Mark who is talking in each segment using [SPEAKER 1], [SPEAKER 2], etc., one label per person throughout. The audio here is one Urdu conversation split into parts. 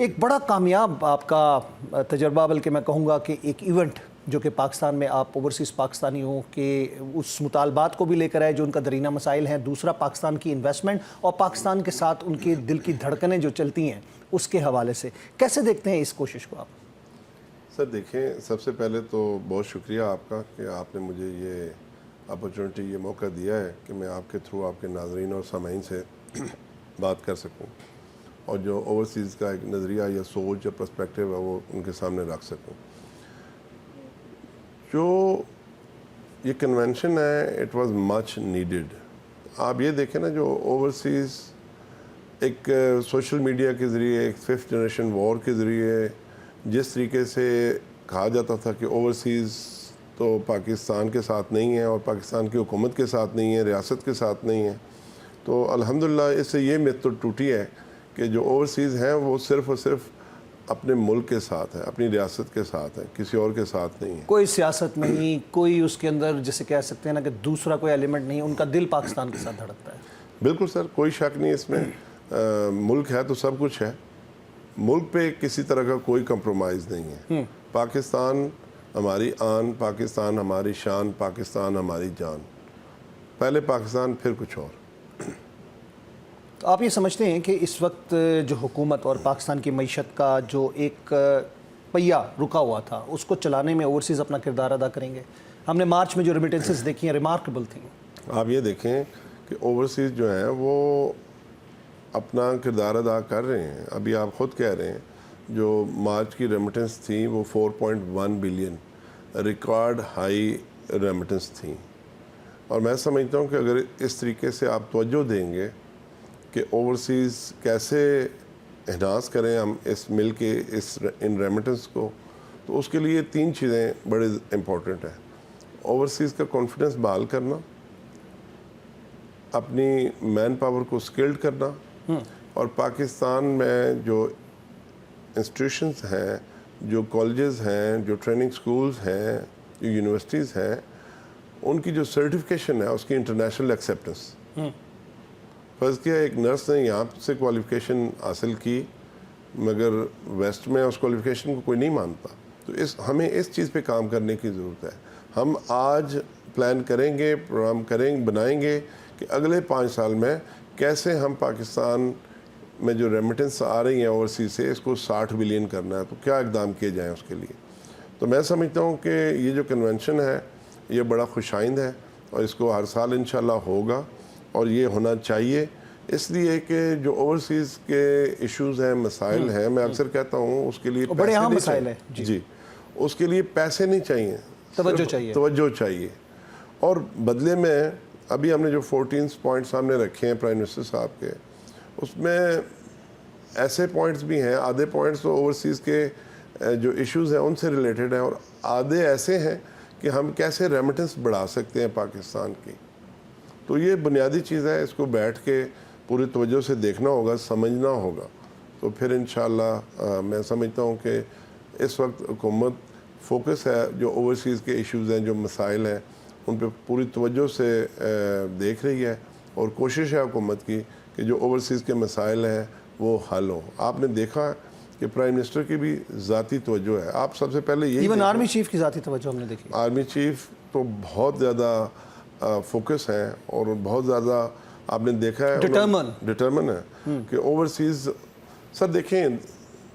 [SPEAKER 1] ایک بڑا کامیاب آپ کا تجربہ، بلکہ میں کہوں گا کہ ایک ایونٹ جو کہ پاکستان میں آپ اوورسیز پاکستانیوں کے اس مطالبات کو بھی لے کر آئے جو ان کا درینہ مسائل ہیں، دوسرا پاکستان کی انویسٹمنٹ اور پاکستان کے ساتھ ان کے دل کی دھڑکنیں جو چلتی ہیں اس کے حوالے سے کیسے دیکھتے ہیں اس کوشش کو آپ؟
[SPEAKER 2] سر دیکھیں، سب سے پہلے تو بہت شکریہ آپ کا کہ آپ نے مجھے یہ اپرچونٹی، یہ موقع دیا ہے کہ میں آپ کے تھرو آپ کے ناظرین اور سامعین سے بات کر سکوں اور جو اوورسیز کا ایک نظریہ یا سوچ یا پرسپیکٹیو ہے وہ ان کے سامنے رکھ سکوں. جو یہ کنونشن ہے اٹ واز مچ نیڈڈ. آپ یہ دیکھیں نا، جو اوورسیز ایک سوشل میڈیا کے ذریعے، ایک ففتھ جنریشن وار کے ذریعے جس طریقے سے کہا جاتا تھا کہ اوورسیز تو پاکستان کے ساتھ نہیں ہے اور پاکستان کی حکومت کے ساتھ نہیں ہے، ریاست کے ساتھ نہیں ہے، تو الحمدللہ اس سے یہ میتھ تو ٹوٹی ہے کہ جو اوورسیز ہیں وہ صرف اور صرف اپنے ملک کے ساتھ ہے، اپنی ریاست کے ساتھ ہے، کسی اور کے ساتھ نہیں ہے.
[SPEAKER 1] کوئی سیاست نہیں، کوئی اس کے اندر جسے کہہ سکتے ہیں نا کہ دوسرا کوئی ایلیمنٹ نہیں، ان کا دل پاکستان کے ساتھ دھڑکتا ہے.
[SPEAKER 2] بالکل سر، کوئی شک نہیں اس میں. ملک ہے تو سب کچھ ہے. ملک پہ کسی طرح کا کوئی کمپرومائز نہیں ہے. پاکستان ہماری آن، پاکستان ہماری شان، پاکستان ہماری جان. پہلے پاکستان پھر کچھ اور.
[SPEAKER 1] تو آپ یہ سمجھتے ہیں کہ اس وقت جو حکومت اور پاکستان کی معیشت کا جو ایک پہیہ رکا ہوا تھا اس کو چلانے میں اوورسیز اپنا کردار ادا کریں گے؟ ہم نے مارچ میں جو ریمیٹنسز دیکھی ہیں ریمارکیبل تھیں. آپ
[SPEAKER 2] یہ دیکھیں کہ اوورسیز جو ہیں وہ اپنا کردار ادا کر رہے ہیں. ابھی آپ خود کہہ رہے ہیں جو مارچ کی ریمیٹنس تھیں وہ 4.1 بلین ریکارڈ ہائی ریمیٹنس تھیں. اور میں سمجھتا ہوں کہ اگر اس طریقے سے آپ توجہ دیں گے کہ اوورسیز کیسے انہانس کریں ہم اس مل کے ان ریمیٹنس کو، تو اس کے لیے 3 چیزیں بڑے امپورٹنٹ ہیں. اوورسیز کا کانفیڈنس بحال کرنا، اپنی مین پاور کو اسکلڈ کرنا، اور پاکستان میں جو انسٹیٹیوشنز ہیں، جو کالجز ہیں، جو ٹریننگ سکولز ہیں، جو یونیورسٹیز ہیں، ان کی جو سرٹیفکیشن ہے اس کی انٹرنیشنل ایکسیپٹنس. فرض کیا ایک نرس نے یہاں سے کوالیفیکیشن حاصل کی مگر ویسٹ میں اس کوالیفیکیشن کو کوئی نہیں مانتا. تو ہمیں اس چیز پہ کام کرنے کی ضرورت ہے. ہم آج پلان کریں گے، پروگرام بنائیں گے کہ اگلے 5 سال میں کیسے ہم پاکستان میں جو ریمیٹنس آ رہی ہیں اوورسیز سے اس کو 60 بلین کرنا ہے، تو کیا اقدام کیے جائیں اس کے لیے. تو میں سمجھتا ہوں کہ یہ جو کنونشن ہے یہ بڑا خوش آئند ہے اور اس کو ہر سال انشاءاللہ ہوگا اور یہ ہونا چاہیے. اس لیے کہ جو اوورسیز کے ایشوز ہیں، مسائل ہیں، میں اکثر کہتا ہوں اس کے لیے
[SPEAKER 1] بڑے اہم مسائل ہیں.
[SPEAKER 2] جی، اس کے لیے پیسے نہیں چاہیے، توجہ چاہیے. اور بدلے میں ابھی ہم نے جو 14 پوائنٹ سامنے رکھے ہیں پرائم منسٹر صاحب کے، اس میں ایسے پوائنٹس بھی ہیں، آدھے پوائنٹس تو اوورسیز کے جو ایشوز ہیں ان سے ریلیٹڈ ہیں اور آدھے ایسے ہیں کہ ہم کیسے ریمیٹنس بڑھا سکتے ہیں پاکستان کی. تو یہ بنیادی چیز ہے، اس کو بیٹھ کے پوری توجہ سے دیکھنا ہوگا، سمجھنا ہوگا. تو پھر انشاءاللہ میں سمجھتا ہوں کہ اس وقت حکومت فوکس ہے جو اوورسیز کے ایشوز ہیں، جو مسائل ہیں، ان پہ پوری توجہ سے دیکھ رہی ہے اور کوشش ہے حکومت کی کہ جو اوورسیز کے مسائل ہیں وہ حل ہوں. آپ نے دیکھا کہ پرائم منسٹر کی بھی ذاتی توجہ ہے. آپ سب سے پہلے یہی
[SPEAKER 1] ایون آرمی چیف کی ذاتی توجہ ہم نے دیکھی.
[SPEAKER 2] آرمی چیف تو بہت زیادہ فوکس ہیں اور بہت زیادہ آپ نے دیکھا ہے ڈٹرمن ہے کہ اوورسیز. سر دیکھیں،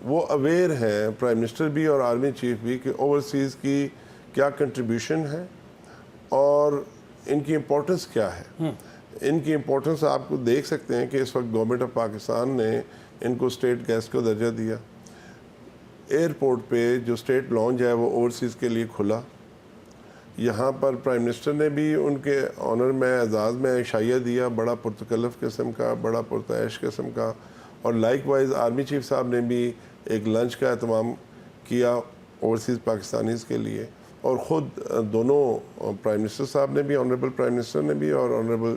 [SPEAKER 2] وہ اویئر ہیں پرائم منسٹر بھی اور آرمی چیف بھی کہ اوورسیز کی کیا کنٹریبیوشن ہے اور ان کی امپورٹنس کیا ہے. ان کی امپورٹنس آپ کو دیکھ سکتے ہیں کہ اس وقت گورنمنٹ آف پاکستان نے ان کو اسٹیٹ گیسٹ کا درجہ دیا. ایئرپورٹ پہ جو اسٹیٹ لانچ ہے وہ اوورسیز کے لیے کھلا. یہاں پر پرائم منسٹر نے بھی ان کے آنر میں، اعزاز میں عشائیہ دیا، بڑا پرتکلف قسم کا، بڑا پرتعیش قسم کا. اور لائک وائز آرمی چیف صاحب نے بھی ایک لنچ کا اہتمام کیا اوورسیز پاکستانیز کے لیے. اور خود دونوں پرائم منسٹر صاحب نے بھی، آنریبل پرائم منسٹر نے بھی اور آنریبل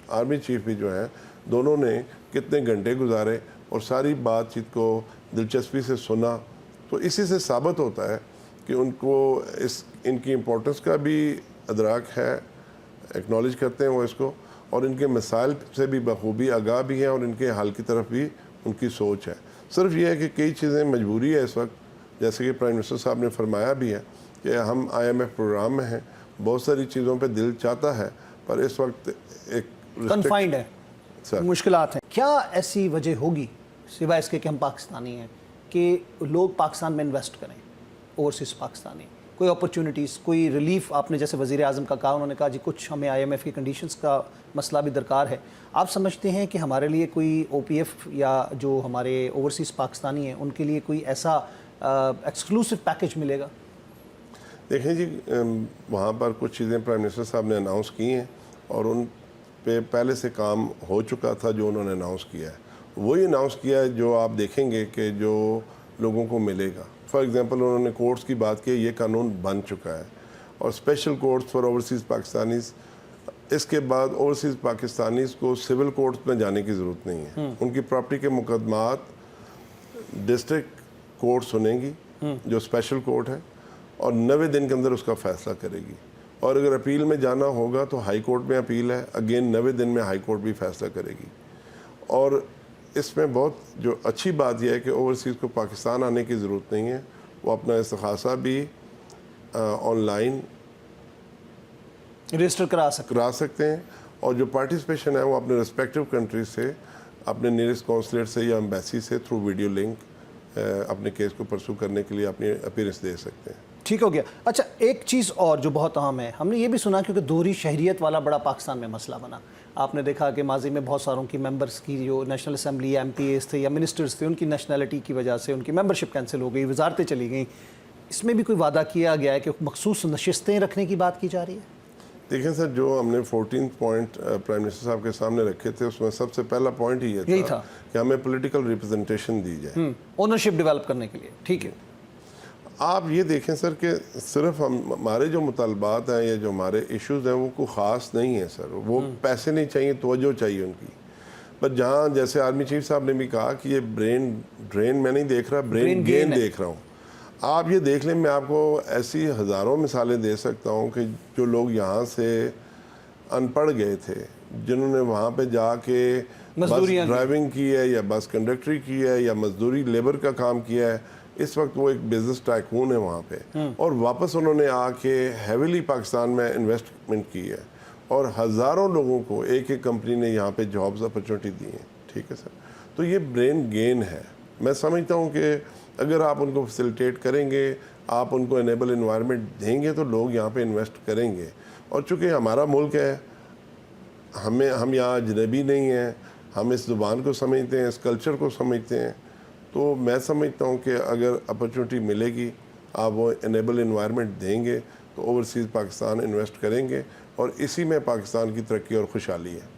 [SPEAKER 2] آرمی چیف بھی جو ہیں، دونوں نے کتنے گھنٹے گزارے اور ساری بات چیت کو دلچسپی سے سنا. تو اسی سے ثابت ہوتا ہے کہ ان کو ان کی امپورٹنس کا بھی ادراک ہے، ایکنالج کرتے ہیں وہ اس کو، اور ان کے مسائل سے بھی بخوبی آگاہ بھی ہیں اور ان کے حل کی طرف بھی ان کی سوچ ہے. صرف یہ ہے کہ کئی چیزیں مجبوری ہے اس وقت، جیسے کہ پرائم منسٹر صاحب نے فرمایا بھی ہے کہ ہم IMF پروگرام میں ہیں، بہت ساری چیزوں پہ دل چاہتا ہے، پر اس وقت ایک
[SPEAKER 1] کنفائنڈ ہے،
[SPEAKER 2] سر
[SPEAKER 1] مشکلات ہیں. کیا ایسی وجہ ہوگی سوائے اس کے کہ ہم پاکستانی ہیں کہ لوگ پاکستان میں انویسٹ کریں، اوورسیز پاکستانی، کوئی اپرچونٹیز، کوئی ریلیف؟ آپ نے جیسے وزیر اعظم کا کہا، انہوں نے کہا جی کچھ ہمیں IMF کی کنڈیشنز کا مسئلہ بھی درکار ہے. آپ سمجھتے ہیں کہ ہمارے لیے کوئی OPF یا جو ہمارے اوورسیز پاکستانی ہیں ان کے لیے کوئی ایسا ایکسکلوسیو پیکج ملے گا؟
[SPEAKER 2] دیکھیں جی، وہاں پر کچھ چیزیں پرائم منسٹر صاحب نے اناؤنس کی ہیں اور ان پہ پہلے سے کام ہو چکا تھا جو انہوں نے اناؤنس کیا ہے. وہی اناؤنس کیا ہے جو آپ دیکھیں گے کہ جو لوگوں کو ملے گا. فار ایگزامپل انہوں نے کورٹس کی بات کی، یہ قانون بن چکا ہے، اور special courts for overseas Pakistanis. اس کے بعد اوورسیز پاکستانیز کو سول کورٹس میں جانے کی ضرورت نہیں ہے. ان کی پراپرٹی کے مقدمات ڈسٹرکٹ کورٹ سنیں گی جو اسپیشل کورٹ ہے، اور 90 دن کے اندر اس کا فیصلہ کرے گی. اور اگر اپیل میں جانا ہوگا تو ہائی کورٹ میں اپیل ہے، اگین 90 دن میں ہائی کورٹ بھی فیصلہ کرے گی. اور اس میں بہت جو اچھی بات یہ ہے کہ اوورسیز کو پاکستان آنے کی ضرورت نہیں ہے، وہ اپنا استخاصہ بھی آن لائن
[SPEAKER 1] رجسٹر کرا
[SPEAKER 2] سکتے ہیں، اور جو پارٹیسپیشن ہے وہ اپنے ریسپیکٹیو کنٹری سے، اپنے نیئرسٹ کونسلیٹ سے یا ایمبیسی سے تھرو ویڈیو لنک اپنے کیس کو پرسو کرنے کے لیے اپنی اپیرنس دے سکتے ہیں.
[SPEAKER 1] ٹھیک ہو گیا. اچھا، ایک چیز اور جو بہت اہم ہے، ہم نے یہ بھی سنا کیونکہ دوہری شہریت والا بڑا پاکستان میں مسئلہ بنا. آپ نے دیکھا کہ ماضی میں بہت ساروں کی ممبرس کی جو نیشنل اسمبلی یا MPAs تھے یا منسٹرز تھے، ان کی نیشنلٹی کی وجہ سے ان کی ممبرشپ کینسل ہو گئی، وزارتیں چلی گئیں. اس میں بھی کوئی وعدہ کیا گیا ہے کہ مخصوص نشستیں رکھنے کی بات کی جا رہی ہے؟
[SPEAKER 2] دیکھیں سر، جو ہم نے 14 پوائنٹ پرائم منسٹر صاحب کے سامنے رکھے تھے، اس میں سب سے پہلا پوائنٹ ہی یہ تھا کہ ہمیں پولیٹیکل ریپرزنٹیشن دی جائے،
[SPEAKER 1] اونرشپ ڈیولپ کرنے کے لیے. ٹھیک ہے.
[SPEAKER 2] آپ یہ دیکھیں سر کہ صرف ہمارے جو مطالبات ہیں یا جو ہمارے ایشوز ہیں وہ کوئی خاص نہیں ہیں سر. وہ پیسے نہیں چاہیے، توجہ چاہیے ان کی. پر جہاں جیسے آرمی چیف صاحب نے بھی کہا کہ یہ برین ڈرین میں نہیں دیکھ رہا، برین گین دیکھ رہا ہوں. آپ یہ دیکھ لیں، میں آپ کو ایسی ہزاروں مثالیں دے سکتا ہوں کہ جو لوگ یہاں سے ان پڑھ گئے تھے، جنہوں نے وہاں پہ جا کے بس ڈرائیونگ کی ہے یا بس کنڈکٹری کی ہے یا مزدوری لیبر کا کام کیا ہے، اس وقت وہ ایک بزنس ٹائکون ہے وہاں پہ، اور واپس انہوں نے آ کے ہیویلی پاکستان میں انویسٹمنٹ کی ہے، اور ہزاروں لوگوں کو ایک ایک کمپنی نے یہاں پہ جابز اپرچونٹی دی ہیں. ٹھیک ہے سر. تو یہ برین گین ہے. میں سمجھتا ہوں کہ اگر آپ ان کو فیسیلیٹیٹ کریں گے، آپ ان کو انیبل انوائرمنٹ دیں گے، تو لوگ یہاں پہ انویسٹ کریں گے. اور چونکہ ہمارا ملک ہے، ہم یہاں اجنبی نہیں ہیں، ہم اس زبان کو سمجھتے ہیں، اس کلچر کو سمجھتے ہیں. تو میں سمجھتا ہوں کہ اگر اپرچونٹی ملے گی، آپ وہ انیبل انوائرمنٹ دیں گے، تو اوورسیز پاکستان انویسٹ کریں گے، اور اسی میں پاکستان کی ترقی اور خوشحالی ہے.